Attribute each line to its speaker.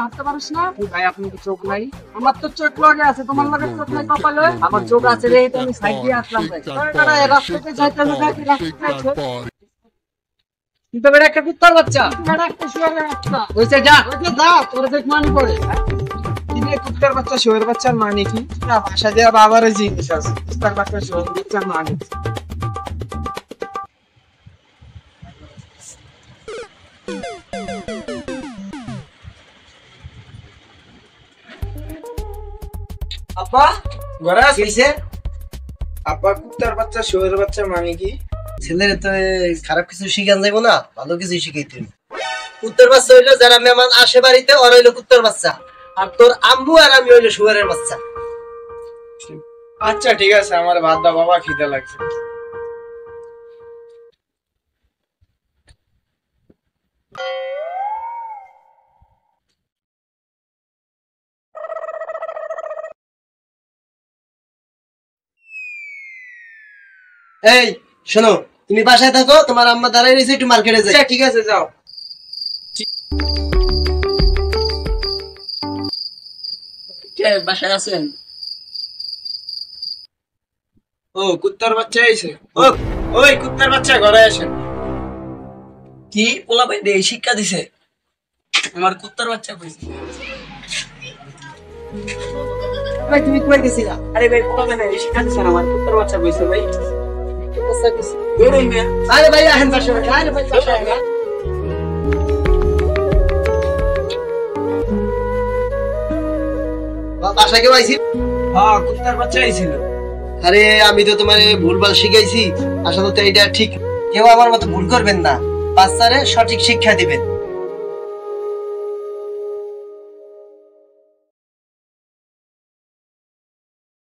Speaker 1: হাঁটতে পারিস না ভাই? আপনি কি চোখ নাই? আমার তো চোখ লগে আছে, তোমার লগে চোখ নাই কপালে? আমার চোখ আছে রে, আমি সাইড দিয়ে আসলাম ভাই। রাস্তাতে যাইতে কিন্তু বেটা একটা কুত্তার বাচ্চা, বেটা একটা শুয়ারের বাচ্চা হইছে। যা যা, তোর দেখ মানি পড়ে। তিনি কুত্তার বাচ্চা শুয়ারের বাচ্চার মানে কি? না ভাষা দেওয়া বাবারও জিনিস আছে। কুত্তার বাচ্চা শুয়ারের বাচ্চার মানে আপা ঘরে আসছে। আপা কুত্তার বাচ্চা শুয়ারের বাচ্চা মানে কি?
Speaker 2: ছেলের তো খারাপ কিছু শিখান যাইবো না, ভালো কিছু শিখাইতে। কুত্তার বাচ্চা হইলো যারা মেহমান আসে বাড়িতে, ওর হইলো কুত্তার বাচ্চা। আর তোর আম্মু আর আমি হইলো শুয়ারের বাচ্চা।
Speaker 1: আচ্ছা ঠিক আছে, আমার ভাত দাও বাবা, খিদে লাগছে।
Speaker 2: এই শোনো, তুমি বাসায় থাকো, তোমার আম্মা দাঁড়াই রয়েছে, একটু মার্কেটে যাই।
Speaker 1: ঠিক আছে যাও। বাসায় আছেন? ও কুত্তার বাচ্চা আইছে। ওই কুত্তার বাচ্চা ঘরে আসেন।
Speaker 2: কি পোলা ভাই এই শিক্ষা দিছে?
Speaker 1: আমার কুত্তার বাচ্চা কইছে।
Speaker 2: ভাই তুমি কই গেছিলা?
Speaker 1: আরে ভাই পোলা ভাই এই শিক্ষা দিছেন, আমার কুত্তার বাচ্চা কইছে ভাই।
Speaker 2: আচ্ছা কিছু
Speaker 1: বেরোই মিয়া।
Speaker 2: আরে ভাই আহেন বাসায়, আরে ভাই বাসায় আহেন। বাসায় কেউ আইছি?
Speaker 1: হ্যাঁ কুত্তার বাচ্চা আইছিল।
Speaker 2: আরে আমি তো তোমার ভুলভাল শিখাইছি, আসলে তো এটা ঠিক। কেউ আমার মতো ভুল করবেন না, বাচ্চারে সঠিক শিক্ষা দিবেন।